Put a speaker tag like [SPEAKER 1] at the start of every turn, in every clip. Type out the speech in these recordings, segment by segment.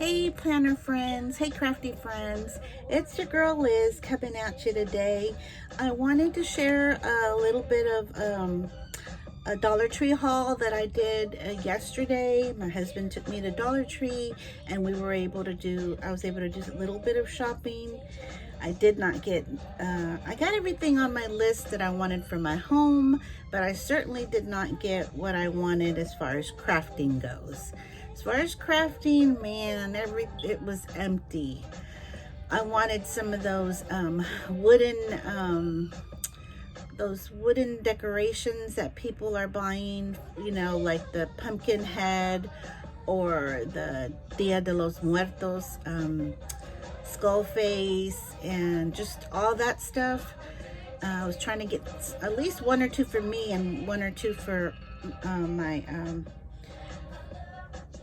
[SPEAKER 1] Hey planner friends, hey crafty friends, it's your girl Liz coming at you today. I wanted to share a little bit of a Dollar Tree haul that I did yesterday. My husband took me to Dollar Tree and I was able to do a little bit of shopping. I did not get, I got everything on my list that I wanted for my home, but I certainly did not get what I wanted as far as crafting goes. As far as crafting, man, it was empty. I wanted some of those wooden decorations that people are buying, you know, like the pumpkin head or the Dia de los Muertos skull face and just all that stuff. I was trying to get at least one or two for me and one or two for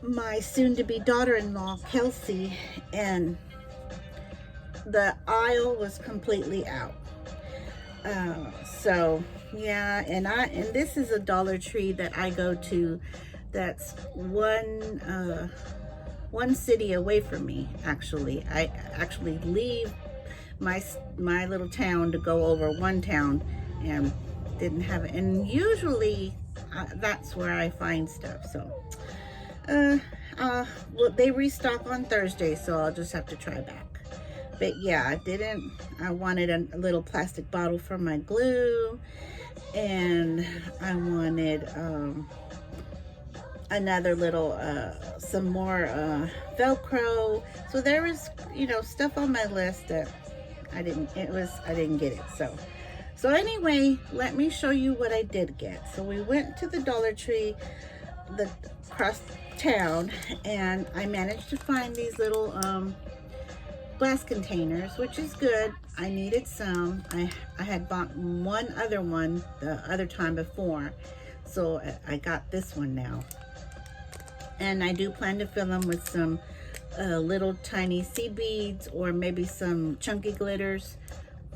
[SPEAKER 1] my soon-to-be daughter-in-law Kelsey, and the aisle was completely out. So yeah, and this is a Dollar Tree that I go to that's one city away from me. Actually, I actually leave my little town to go over one town and didn't have it, and usually that's where I find stuff. So well, they restock on Thursday, so I'll just have to try back. But yeah, I wanted a little plastic bottle for my glue, and I wanted another little some more Velcro. So there was, you know, stuff on my list that I didn't get it. So anyway, let me show you what I did get. So we went to the Dollar Tree across town, and I managed to find these little glass containers, which is good. I needed some. I had bought one the other time before, so I got this one now. And I do plan to fill them with some little tiny seed beads or maybe some chunky glitters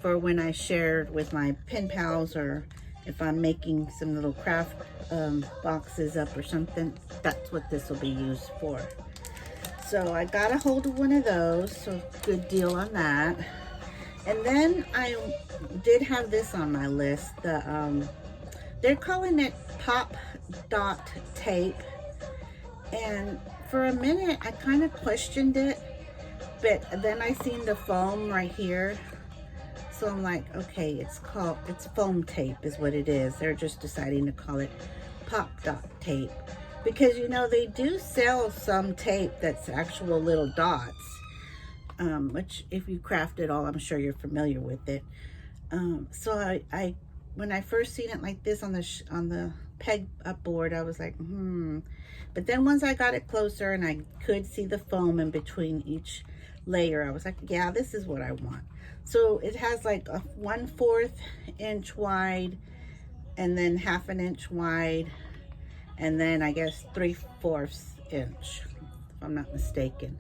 [SPEAKER 1] for when I share with my pen pals, or if I'm making some little craft boxes up or something. That's what this will be used for. So I got a hold of one of those, so good deal on that. And then I did have this on my list. They're calling it Pop Dot tape. And for a minute, I kind of questioned it, but then I seen the foam right here. So I'm like, okay, it's foam tape is what it is. They're just deciding to call it Pop Dot tape. Because, you know, they do sell some tape that's actual little dots, which if you craft it all, I'm sure you're familiar with it. So I when I first seen it like this on the peg up board, I was like, But then once I got it closer and I could see the foam in between each layer, I was like, yeah, this is what I want. So it has like a 1/4 inch wide, and then 1/2 inch wide, and then I guess 3/4 inch, if I'm not mistaken.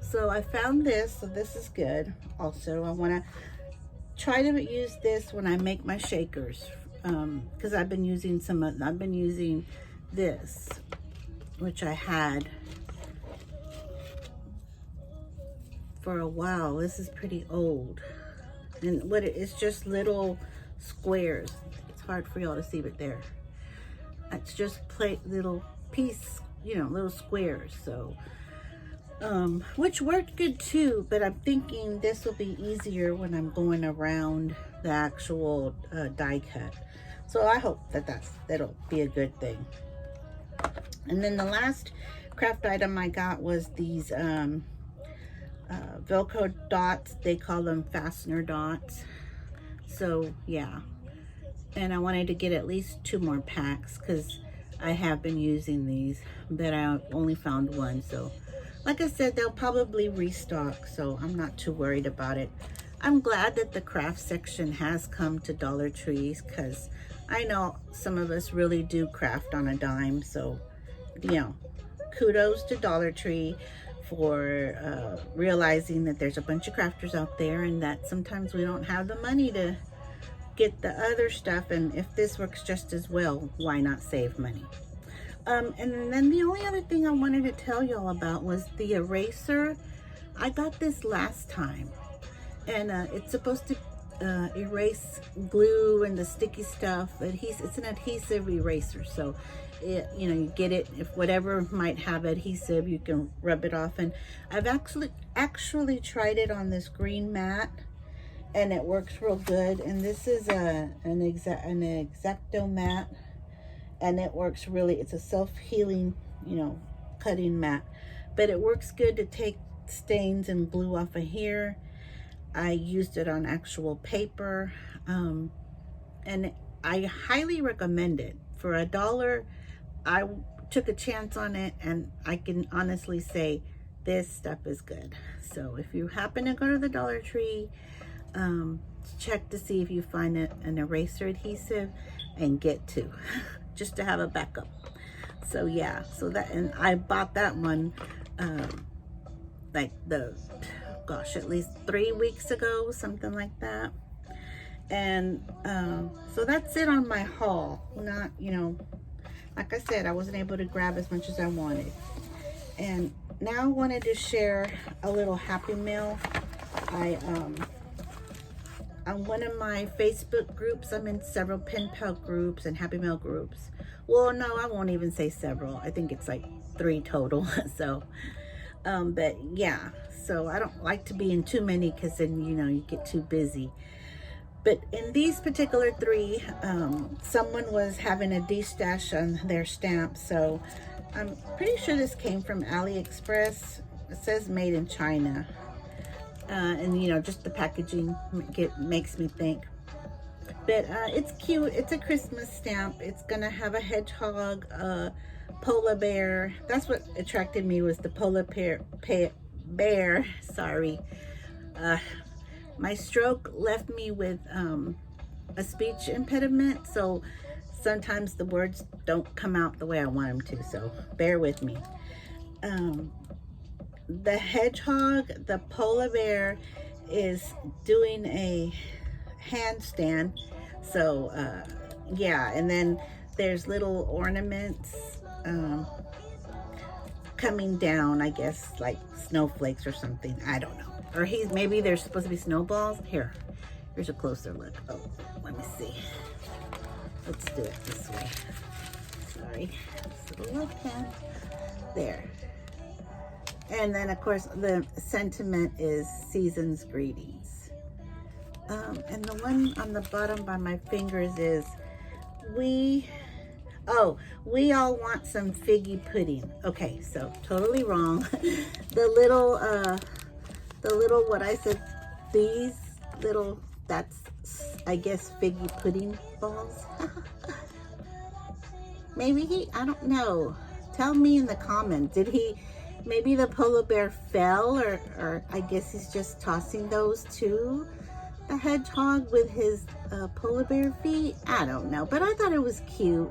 [SPEAKER 1] So I found this, so this is good. Also, I want to try to use this when I make my shakers, because I've been using this, which I had for a while. This is pretty old, and it's just little squares. It's hard for y'all to see, but there, it's just little piece, you know, little squares. So which worked good too, but I'm thinking this will be easier when I'm going around the actual die cut. So I hope that'll be a good thing. And then the last craft item I got was these Velcro dots. They call them fastener dots. So yeah, and I wanted to get at least 2 more packs because I have been using these, but I only found one. So like I said, they'll probably restock, so I'm not too worried about it. I'm glad that the craft section has come to Dollar Trees, because I know some of us really do craft on a dime. So, you know, kudos to Dollar Tree for realizing that there's a bunch of crafters out there, and that sometimes we don't have the money to get the other stuff, and if this works just as well, why not save money? And then the only other thing I wanted to tell y'all about was the eraser. I got this last time, and it's supposed to erase glue and the sticky stuff. It's an adhesive eraser, so you get it, if whatever might have adhesive, you can rub it off. And I've actually tried it on this green mat, and it works real good. And this is an X-Acto mat, and it works really, it's a self-healing, cutting mat, but it works good to take stains and glue off of here. I used it on actual paper, and I highly recommend it. For $1, I took a chance on it, and I can honestly say this stuff is good. So if you happen to go to the Dollar Tree, check to see if you find an eraser adhesive and get two, just to have a backup. So yeah, and I bought that one like at least 3 weeks ago, something like that. And so that's it on my haul. Not, like I said, I wasn't able to grab as much as I wanted. And now I wanted to share a little Happy Meal. On one of my Facebook groups, I'm in several pen pal groups and Happy Meal groups. Well, no, I won't even say several. I think it's like 3 total. So, but yeah, so I don't like to be in too many, because then, you get too busy. But in these particular 3, someone was having a de-stash on their stamp. So I'm pretty sure this came from AliExpress. It says made in China. And just the packaging makes me think. But it's cute. It's a Christmas stamp. It's gonna have a hedgehog, polar bear. That's what attracted me, was the polar bear. Sorry. My stroke left me with a speech impediment, so sometimes the words don't come out the way I want them to, so bear with me. The hedgehog, the polar bear, is doing a handstand. So yeah, and then there's little ornaments coming down, I guess, like snowflakes or something. I don't know. Or maybe there's supposed to be snowballs. Here's a closer look. Oh, let me see. Let's do it this way. Sorry, this little left hand. There. And then, of course, the sentiment is season's greetings. And the one on the bottom by my fingers is, we all want some figgy pudding. Okay, so totally wrong. The little, what I said, these little, that's, I guess, figgy pudding balls. Maybe I don't know. Tell me in the comments. Maybe the polar bear fell, or I guess he's just tossing those to the hedgehog with his polar bear feet. I don't know, but I thought it was cute,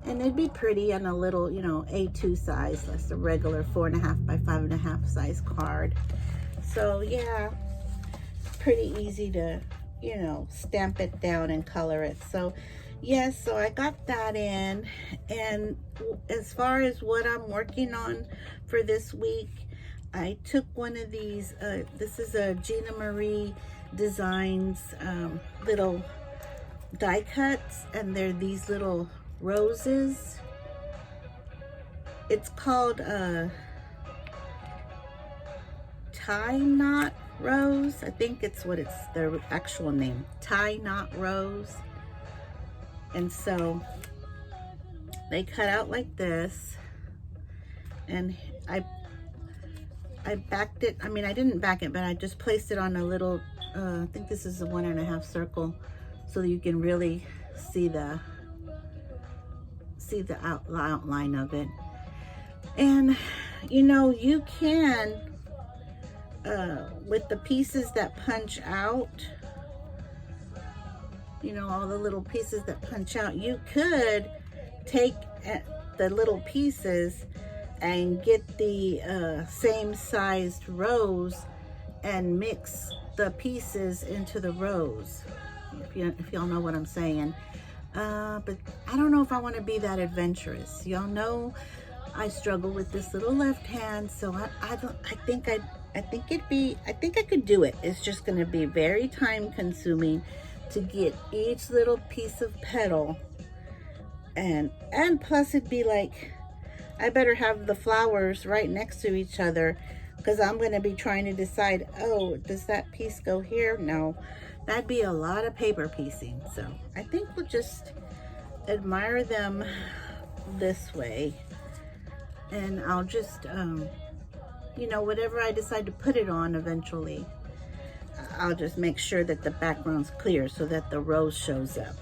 [SPEAKER 1] and it'd be pretty on a little, A2 size. That's a regular 4.5 by 5.5 size card. So yeah, pretty easy to, stamp it down and color it. So yes, so I got that in. And as far as what I'm working on for this week, I took one of these, this is a Gina Marie Designs little die cuts, and they're these little roses. It's called tie knot rose. I think it's their actual name, tie knot rose. And so they cut out like this, and I backed it. I mean, I didn't back it, but I just placed it on a little, I think this is a 1.5 circle, so that you can really see the outline of it. And you can, with the pieces that punch out, all the little pieces that punch out, you could take the little pieces and get the same sized rose and mix the pieces into the rose, if y'all know what I'm saying. But I don't know if I want to be that adventurous. Y'all know I struggle with this little left hand, so I think I could do it. It's just going to be very time consuming to get each little piece of petal, and plus it'd be like, I better have the flowers right next to each other, because I'm going to be trying to decide, oh, does that piece go here? No, that'd be a lot of paper piecing. So I think we'll just admire them this way, and I'll just you know, whatever I decide to put it on eventually, I'll just make sure that the background's clear so that the rose shows up.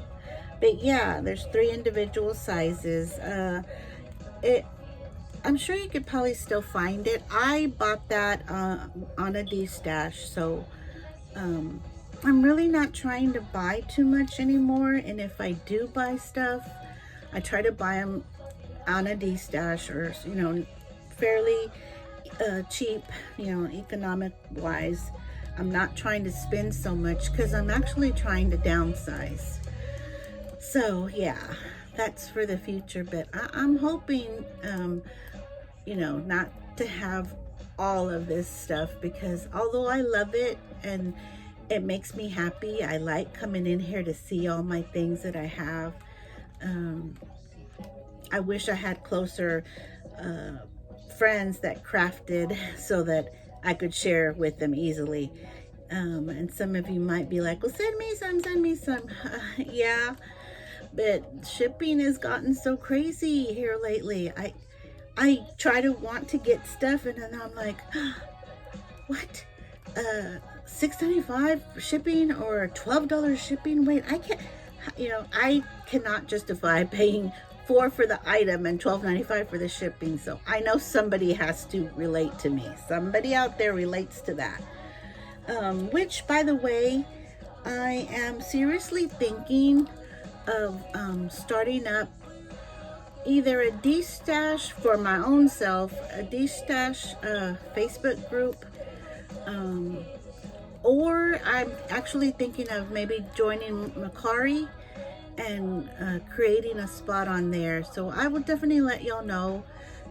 [SPEAKER 1] But yeah, there's 3 individual sizes. I'm sure you could probably still find it. I bought that on a D-stash, so I'm really not trying to buy too much anymore. And if I do buy stuff, I try to buy them on a D-stash, or, you know, fairly cheap, you know, economic wise. I'm not trying to spend so much because I'm actually trying to downsize. So yeah, that's for the future. But I'm hoping, you know, not to have all of this stuff, because although I love it and it makes me happy, I like coming in here to see all my things that I have. I wish I had closer friends that crafted so that I could share with them easily. And some of you might be like, well, send me some. Yeah, but shipping has gotten so crazy here lately. I try to want to get stuff, and then I'm like, what? $6.95 shipping or $12 shipping? Wait, I can't, you know, I cannot justify paying $4 for the item and $12.95 for the shipping. So I know somebody has to relate to me. Somebody out there relates to that. Which, by the way, I am seriously thinking of starting up either a D-stash for my own self, a D-stash Facebook group, or I'm actually thinking of maybe joining Macari and creating a spot on there. So I will definitely let y'all know.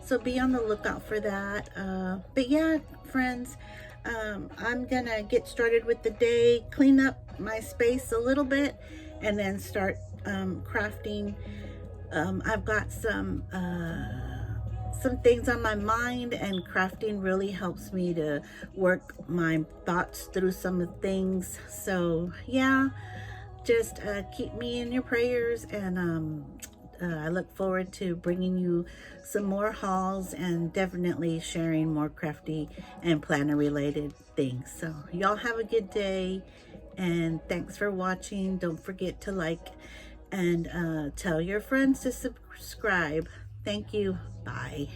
[SPEAKER 1] So be on the lookout for that. But yeah, friends, I'm gonna get started with the day, clean up my space a little bit, and then start crafting. I've got some things on my mind, and crafting really helps me to work my thoughts through some of the things. So yeah, just keep me in your prayers, and I look forward to bringing you some more hauls and definitely sharing more crafty and planner related things. So y'all have a good day, and thanks for watching. Don't forget to like and tell your friends to subscribe. Thank you. Bye.